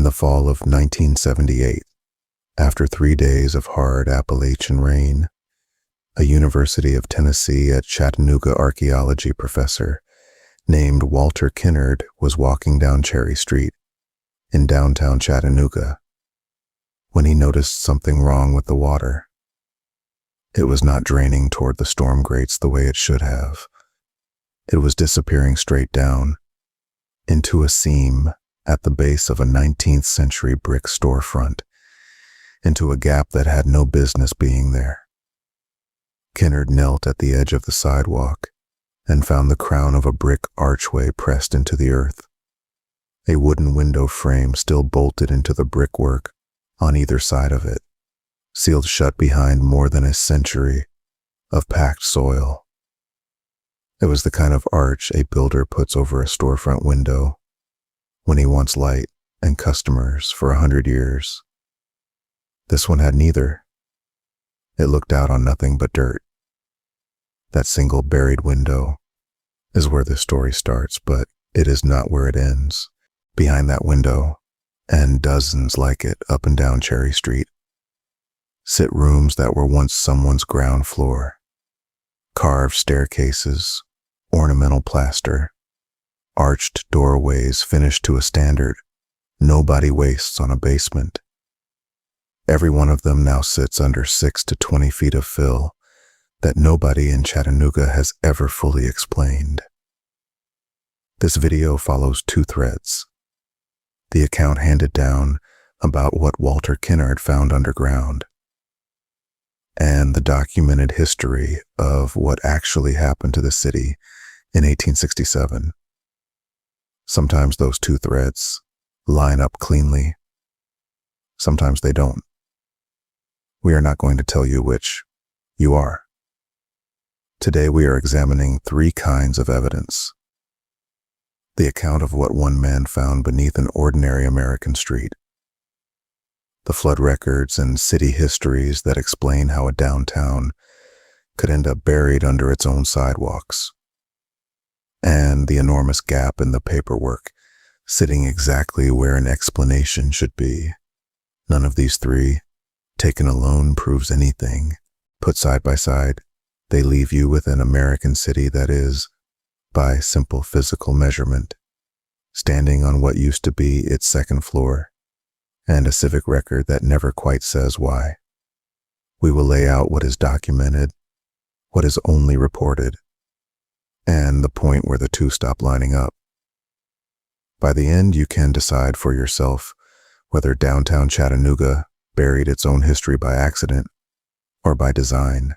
the fall of 1978, after 3 days of hard Appalachian rain, a University of Tennessee at Chattanooga archaeology professor named Walter Kinnard was walking down Cherry Street in downtown Chattanooga when he noticed something wrong with the water. It was not draining toward the storm grates the way it should have. It was disappearing straight down into a seam at the base of a 19th century brick storefront, into a gap that had no business being there. Kinnard knelt at the edge of the sidewalk and found the crown of a brick archway pressed into the earth. A wooden window frame still bolted into the brickwork on either side of it, sealed shut behind more than a century of packed soil. It was the kind of arch a builder puts over a storefront window when he wants light and customers for 100 years. This one had neither. It looked out on nothing but dirt. That single buried window is where this story starts, but it is not where it ends. Behind that window, and dozens like it up and down Cherry Street, sit rooms that were once someone's ground floor. Carved staircases, ornamental plaster, arched doorways finished to a standard nobody wastes on a basement. Every one of them now sits under 6 to 20 feet of fill that nobody in Chattanooga has ever fully explained. This video follows 2 threads. The account handed down about what Walter Kinnard found underground, and the documented history of what actually happened to the city in 1867. Sometimes those 2 threads line up cleanly. Sometimes they don't. We are not going to tell you which you are. Today we are examining 3 kinds of evidence. The account of what one man found beneath an ordinary American street. The flood records and city histories that explain how a downtown could end up buried under its own sidewalks. And the enormous gap in the paperwork, sitting exactly where an explanation should be. None of these 3, taken alone, proves anything. Put side by side, they leave you with an American city that is, by simple physical measurement, standing on what used to be its second floor, and a civic record that never quite says why. We will lay out what is documented, what is only reported, and the point where the 2 stop lining up. By the end, you can decide for yourself whether downtown Chattanooga buried its own history by accident or by design.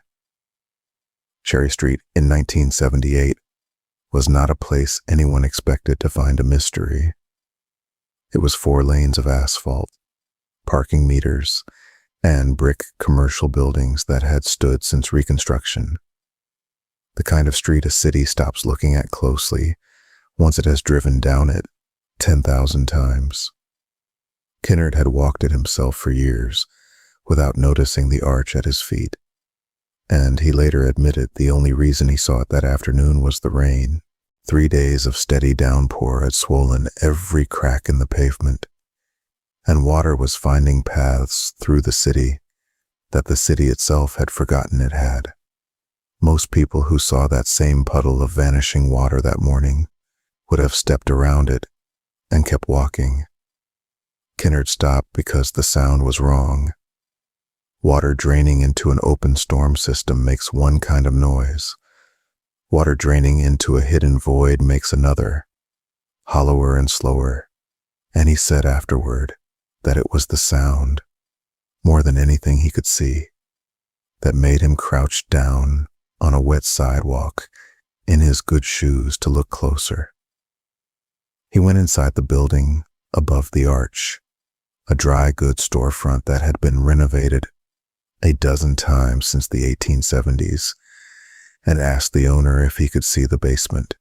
Cherry Street in 1978 was not a place anyone expected to find a mystery. It was 4 lanes of asphalt, parking meters, and brick commercial buildings that had stood since Reconstruction. The kind of street a city stops looking at closely once it has driven down it 10,000 times. Kinnard had walked it himself for years without noticing the arch at his feet, and he later admitted the only reason he saw it that afternoon was the rain. 3 days of steady downpour had swollen every crack in the pavement, and water was finding paths through the city that the city itself had forgotten it had. Most people who saw that same puddle of vanishing water that morning would have stepped around it and kept walking. Kinnard stopped because the sound was wrong. Water draining into an open storm system makes one kind of noise. Water draining into a hidden void makes another, hollower and slower, and he said afterward that it was the sound, more than anything he could see, that made him crouch down on a wet sidewalk in his good shoes to look closer. He went inside the building above the arch, a dry goods storefront that had been renovated a dozen times since the 1870s, and asked the owner if he could see the basement.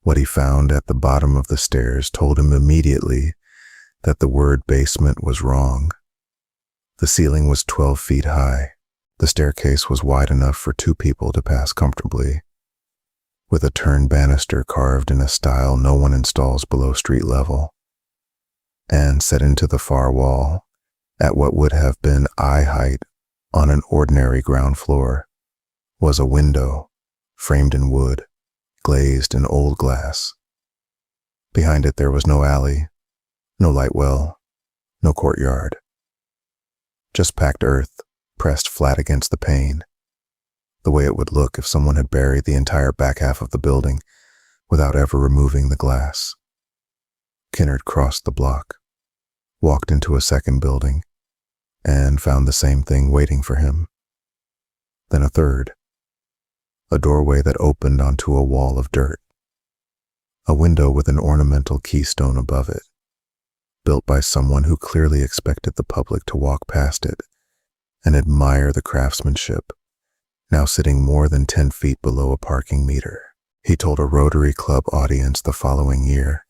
What he found at the bottom of the stairs told him immediately that the word basement was wrong. The ceiling was 12 feet high. The staircase was wide enough for 2 people to pass comfortably, with a turned banister carved in a style no one installs below street level. and set into the far wall, at what would have been eye height on an ordinary ground floor, was a window framed in wood, glazed in old glass. Behind it there was no alley, no light well, no courtyard. Just packed earth pressed flat against the pane, the way it would look if someone had buried the entire back half of the building without ever removing the glass. Kinnard crossed the block, walked into a second building, and found the same thing waiting for him. Then a third, a doorway that opened onto a wall of dirt, a window with an ornamental keystone above it, built by someone who clearly expected the public to walk past it and admire the craftsmanship, now sitting more than 10 feet below a parking meter. He told a Rotary Club audience the following year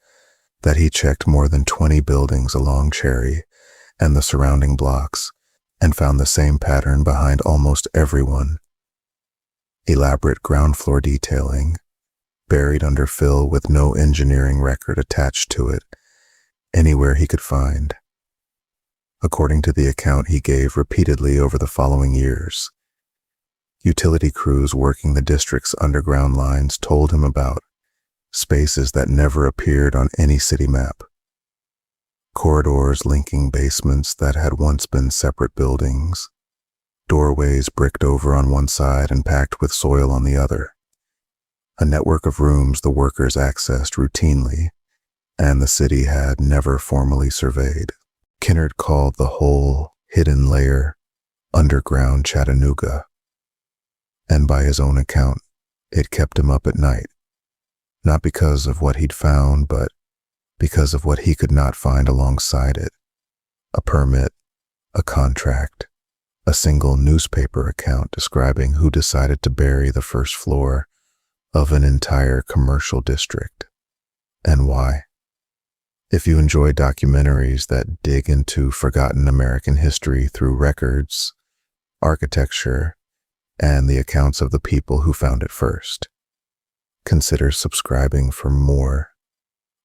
that he checked more than 20 buildings along Cherry and the surrounding blocks and found the same pattern behind almost everyone. Elaborate ground floor detailing, buried under fill with no engineering record attached to it, anywhere he could find. According to the account he gave repeatedly over the following years, utility crews working the district's underground lines told him about spaces that never appeared on any city map, corridors linking basements that had once been separate buildings, doorways bricked over on one side and packed with soil on the other, a network of rooms the workers accessed routinely and the city had never formally surveyed. Kinnard called the whole hidden layer underground Chattanooga, and by his own account, it kept him up at night, not because of what he'd found, but because of what he could not find alongside it: a permit, a contract, a single newspaper account describing who decided to bury the first floor of an entire commercial district, and why. If you enjoy documentaries that dig into forgotten American history through records, architecture, and the accounts of the people who found it first, consider subscribing for more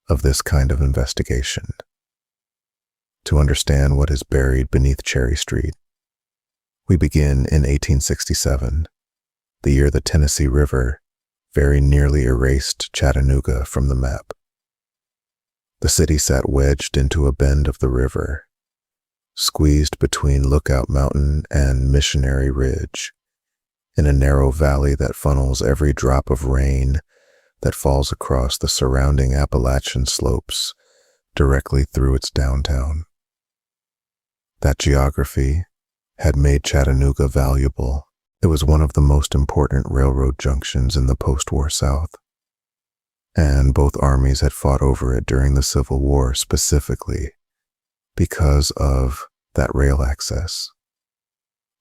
of this kind of investigation. To understand what is buried beneath Cherry Street, we begin in 1867, the year the Tennessee River very nearly erased Chattanooga from the map. The city sat wedged into a bend of the river, squeezed between Lookout Mountain and Missionary Ridge, in a narrow valley that funnels every drop of rain that falls across the surrounding Appalachian slopes directly through its downtown. That geography had made Chattanooga valuable. It was one of the most important railroad junctions in the post-war South, and both armies had fought over it during the Civil War specifically because of that rail access.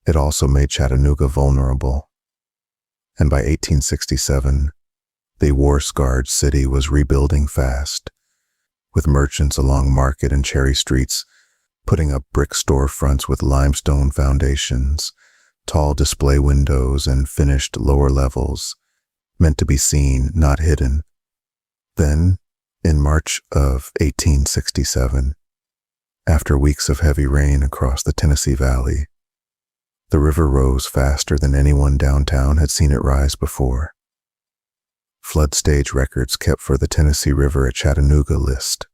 It also made Chattanooga vulnerable, and by 1867, the war-scarred city was rebuilding fast, with merchants along Market and Cherry Streets putting up brick storefronts with limestone foundations, tall display windows, and finished lower levels, meant to be seen, not hidden. Then, in March of 1867, after weeks of heavy rain across the Tennessee Valley, the river rose faster than anyone downtown had seen it rise before. Flood stage records kept for the Tennessee River at Chattanooga list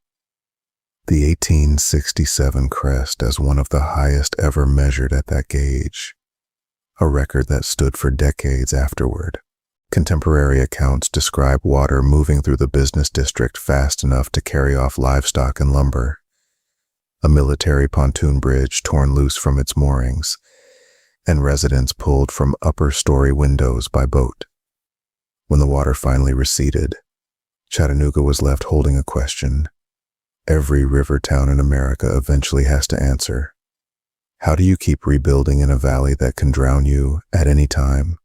the 1867 crest as one of the highest ever measured at that gauge, a record that stood for decades afterward. Contemporary accounts describe water moving through the business district fast enough to carry off livestock and lumber, a military pontoon bridge torn loose from its moorings, and residents pulled from upper-story windows by boat. When the water finally receded, Chattanooga was left holding a question every river town in America eventually has to answer. How do you keep rebuilding in a valley that can drown you at any time?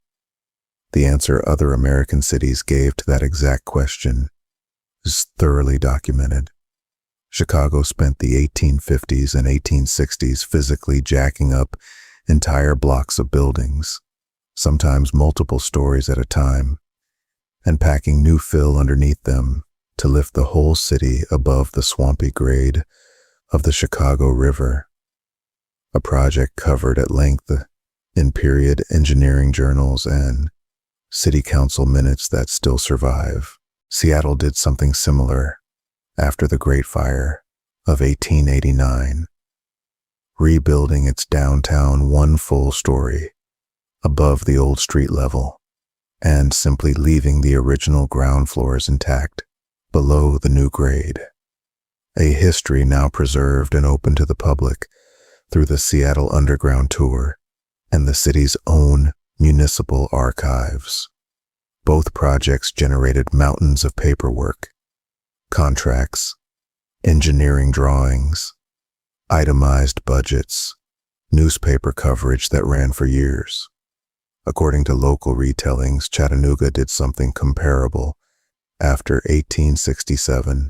The answer other American cities gave to that exact question is thoroughly documented. Chicago spent the 1850s and 1860s physically jacking up entire blocks of buildings, sometimes multiple stories at a time, and packing new fill underneath them to lift the whole city above the swampy grade of the Chicago River, a project covered at length in period engineering journals and city council minutes that still survive. Seattle did something similar after the Great Fire of 1889, rebuilding its downtown one full story above the old street level and simply leaving the original ground floors intact below the new grade. A history now preserved and open to the public through the Seattle Underground Tour and the city's own municipal archives. Both projects generated mountains of paperwork, contracts, engineering drawings, itemized budgets, newspaper coverage that ran for years. According to local retellings, Chattanooga did something comparable after 1867,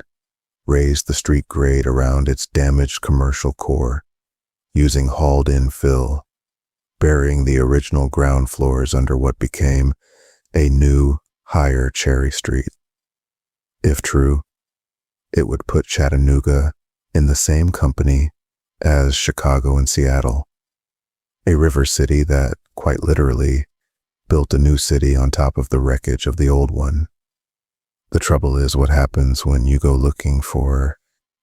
raised the street grade around its damaged commercial core, using hauled-in fill, burying the original ground floors under what became a new, higher Cherry Street. If true, it would put Chattanooga in the same company as Chicago and Seattle, a river city that, quite literally, built a new city on top of the wreckage of the old one. The trouble is what happens when you go looking for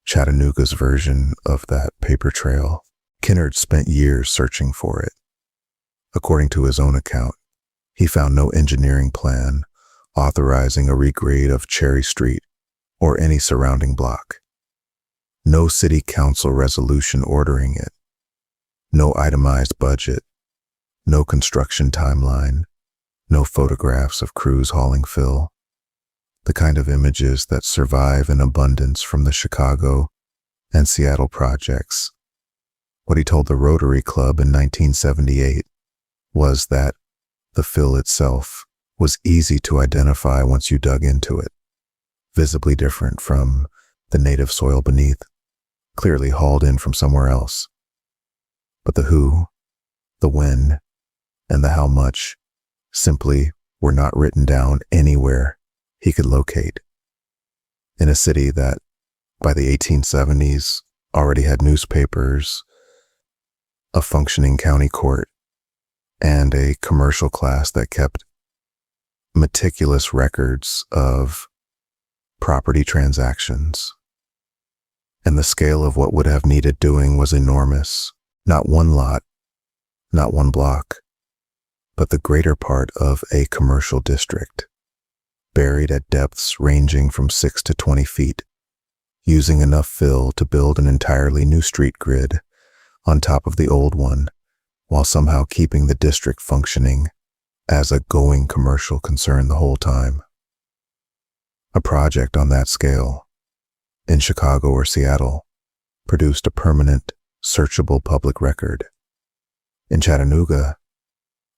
Chattanooga's version of that paper trail. Kinnard spent years searching for it. According to his own account, he found no engineering plan authorizing a regrade of Cherry Street or any surrounding block. No city council resolution ordering it. No itemized budget. No construction timeline. No photographs of crews hauling fill. The kind of images that survive in abundance from the Chicago and Seattle projects. What he told the Rotary Club in 1978 was that the fill itself was easy to identify once you dug into it, visibly different from the native soil beneath, clearly hauled in from somewhere else. But the who, the when, and the how much simply were not written down anywhere he could locate. In a city that, by the 1870s, already had newspapers, a functioning county court, and a commercial class that kept meticulous records of property transactions. And the scale of what would have needed doing was enormous. Not one lot, not one block, but the greater part of a commercial district, buried at depths ranging from 6 to 20 feet, using enough fill to build an entirely new street grid on top of the old one, while somehow keeping the district functioning as a going commercial concern the whole time. A project on that scale, in Chicago or Seattle, produced a permanent, searchable public record. In Chattanooga,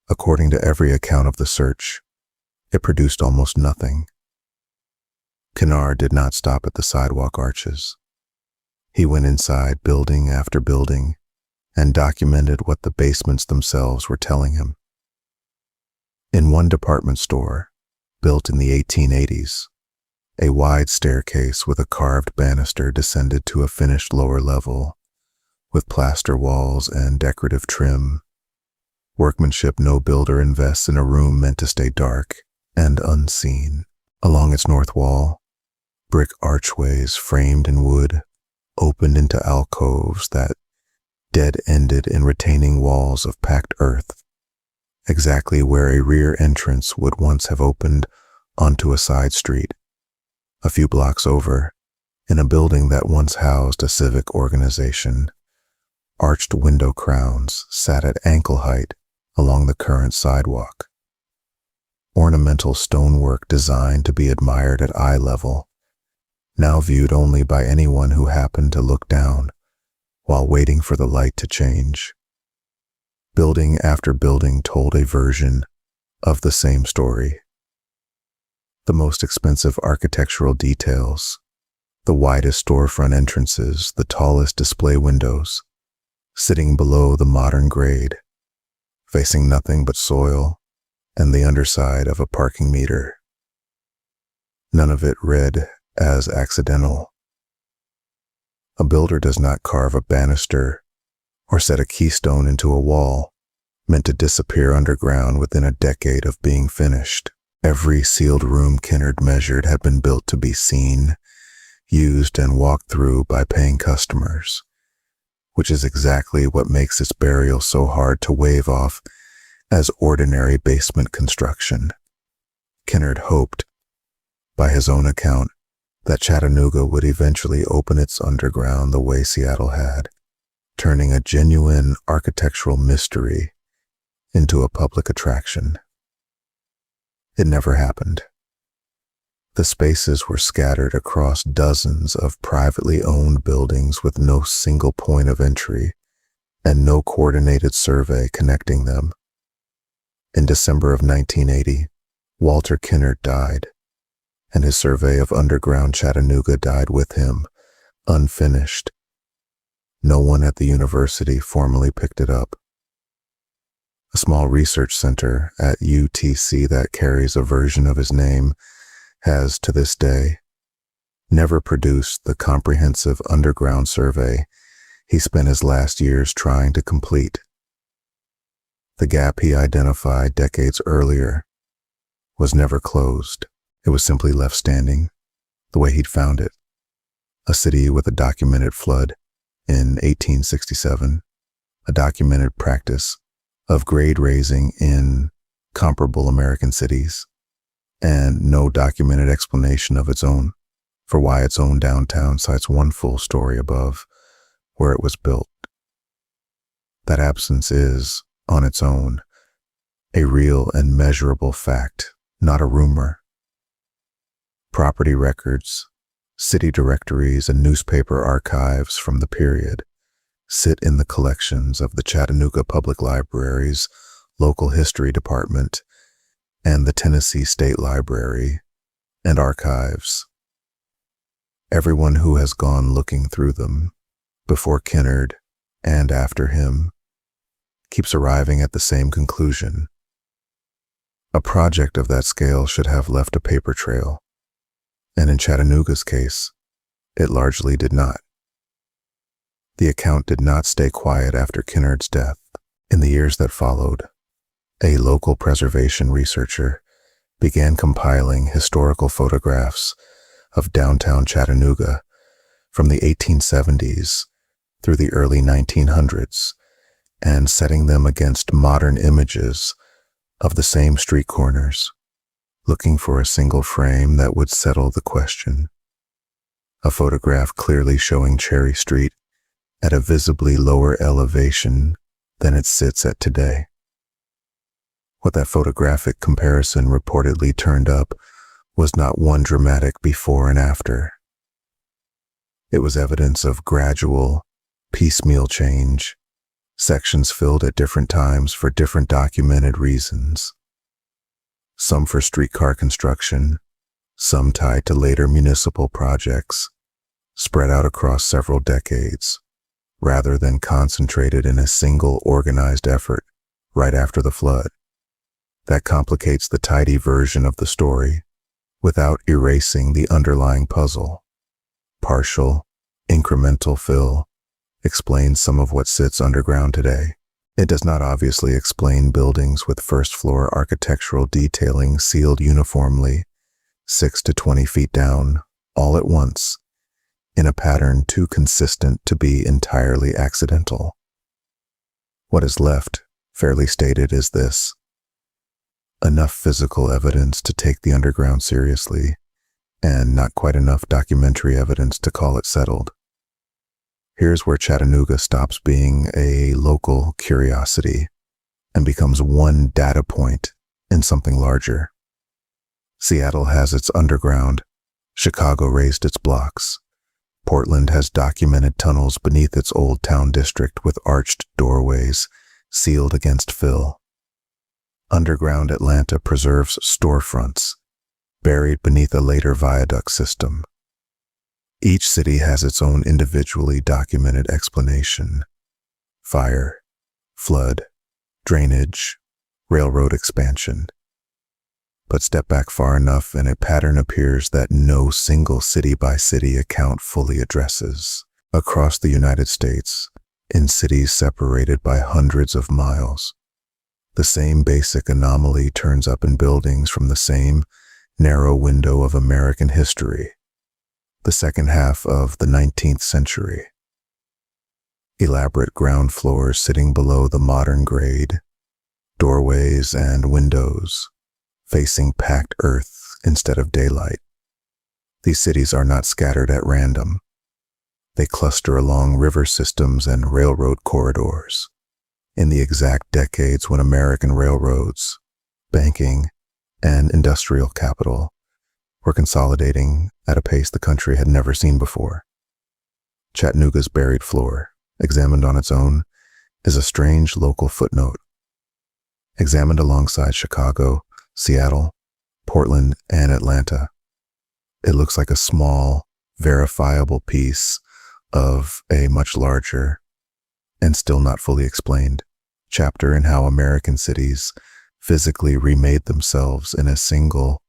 according to every account of the search, it produced almost nothing. Kinnard did not stop at the sidewalk arches. He went inside building after building and documented what the basements themselves were telling him. In one department store, built in the 1880s, a wide staircase with a carved banister descended to a finished lower level, with plaster walls and decorative trim. Workmanship no builder invests in a room meant to stay dark and unseen. Along its north wall, brick archways framed in wood opened into alcoves that dead-ended in retaining walls of packed earth, exactly where a rear entrance would once have opened onto a side street. A few blocks over, in a building that once housed a civic organization, arched window crowns sat at ankle height along the current sidewalk. Ornamental stonework designed to be admired at eye level, now viewed only by anyone who happened to look down while waiting for the light to change. Building after building told a version of the same story. The most expensive architectural details, the widest storefront entrances, the tallest display windows, sitting below the modern grade, facing nothing but soil and the underside of a parking meter. None of it read as accidental. A builder does not carve a banister or set a keystone into a wall meant to disappear underground within a decade of being finished. Every sealed room Kinnard measured had been built to be seen, used, and walked through by paying customers, which is exactly what makes its burial so hard to wave off as ordinary basement construction. Kinnard hoped, by his own account, that Chattanooga would eventually open its underground the way Seattle had, turning a genuine architectural mystery into a public attraction. It never happened. The spaces were scattered across dozens of privately owned buildings with no single point of entry and no coordinated survey connecting them. In December of 1980, Walter Kinnard died, and his survey of underground Chattanooga died with him, unfinished. No one at the university formally picked it up. A small research center at UTC that carries a version of his name has, to this day, never produced the comprehensive underground survey he spent his last years trying to complete. The gap he identified decades earlier was never closed. It was simply left standing the way he'd found it. A city with a documented flood in 1867, a documented practice of grade raising in comparable American cities, and no documented explanation of its own for why its own downtown cites one full story above where it was built. That absence is, on its own, a real and measurable fact, not a rumor. Property records, city directories, and newspaper archives from the period sit in the collections of the Chattanooga Public Library's Local History Department and the Tennessee State Library and Archives. Everyone who has gone looking through them, before Kinnard and after him, keeps arriving at the same conclusion. A project of that scale should have left a paper trail, and in Chattanooga's case, it largely did not. The account did not stay quiet after Kinnard's death. In the years that followed, a local preservation researcher began compiling historical photographs of downtown Chattanooga from the 1870s through the early 1900s and setting them against modern images of the same street corners, looking for a single frame that would settle the question. A photograph clearly showing Cherry Street at a visibly lower elevation than it sits at today. What that photographic comparison reportedly turned up was not one dramatic before and after. It was evidence of gradual, piecemeal change, sections filled at different times for different documented reasons. Some for streetcar construction, some tied to later municipal projects, spread out across several decades, rather than concentrated in a single organized effort right after the flood. That complicates the tidy version of the story without erasing the underlying puzzle. Partial, incremental fill explains some of what sits underground today. It does not obviously explain buildings with first-floor architectural detailing sealed uniformly, 6 to 20 feet down, all at once, in a pattern too consistent to be entirely accidental. What is left, fairly stated, is this: enough physical evidence to take the underground seriously, and not quite enough documentary evidence to call it settled. Here's where Chattanooga stops being a local curiosity and becomes one data point in something larger. Seattle has its underground, Chicago raised its blocks, Portland has documented tunnels beneath its old town district with arched doorways sealed against fill. Underground Atlanta preserves storefronts, buried beneath a later viaduct system. Each city has its own individually documented explanation: fire, flood, drainage, railroad expansion. But step back far enough and a pattern appears that no single city-by-city account fully addresses. across the United States, in cities separated by hundreds of miles. The same basic anomaly turns up in buildings from the same narrow window of American history, the second half of the 19th century. Elaborate ground floors sitting below the modern grade, doorways and windows facing packed earth instead of daylight. These cities are not scattered at random. They cluster along river systems and railroad corridors in the exact decades when American railroads, banking, and industrial capital were consolidating at a pace the country had never seen before. Chattanooga's buried floor, examined on its own, is a strange local footnote. Examined alongside Chicago, Seattle, Portland, and Atlanta, it looks like a small, verifiable piece of a much larger, and still not fully explained, chapter in how American cities physically remade themselves in a single,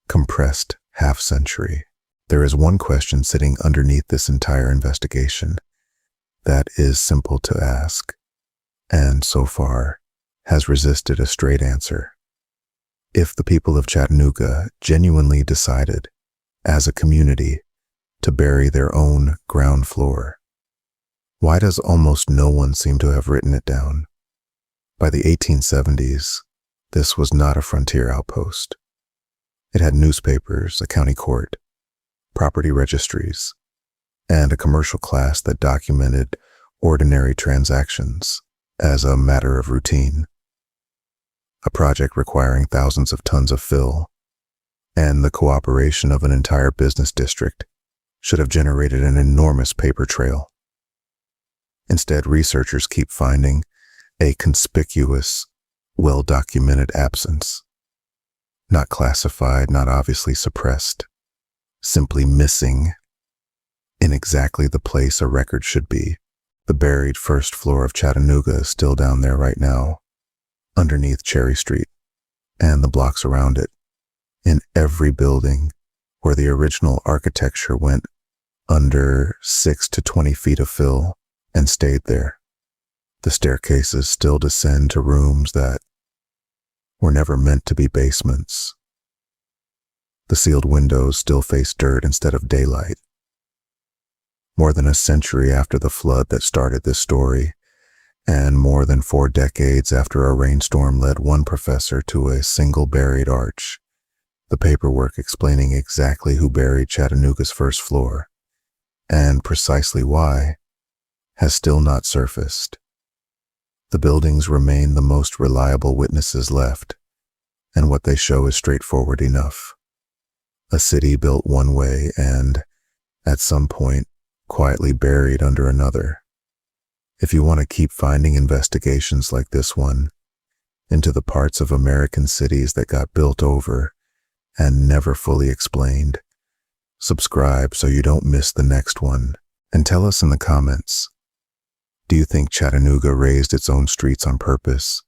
compressed half-century. There is one question sitting underneath this entire investigation that is simple to ask, and so far has resisted a straight answer. If the people of Chattanooga genuinely decided, as a community, to bury their own ground floor, why does almost no one seem to have written it down? By the 1870s, this was not a frontier outpost. It had newspapers, a county court, property registries, and a commercial class that documented ordinary transactions as a matter of routine. A project requiring thousands of tons of fill and the cooperation of an entire business district should have generated an enormous paper trail. Instead, researchers keep finding a conspicuous, well-documented absence. Not classified, not obviously suppressed, simply missing in exactly the place a record should be. The buried first floor of Chattanooga is still down there right now, underneath Cherry Street and the blocks around it. In every building where the original architecture went under 6 to 20 feet of fill and stayed there. The staircases still descend to rooms that were never meant to be basements. The sealed windows still face dirt instead of daylight. More than a century after the flood that started this story, and more than 4 decades after a rainstorm led one professor to a single buried arch, the paperwork explaining exactly who buried Chattanooga's first floor, and precisely why, has still not surfaced. The buildings remain the most reliable witnesses left, and what they show is straightforward enough. A city built one way and, at some point, quietly buried under another. If you want to keep finding investigations like this one into the parts of American cities that got built over and never fully explained, subscribe so you don't miss the next one, and tell us in the comments, do you think Chattanooga raised its own streets on purpose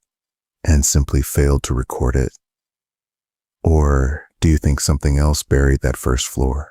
and simply failed to record it? Or do you think something else buried that first floor?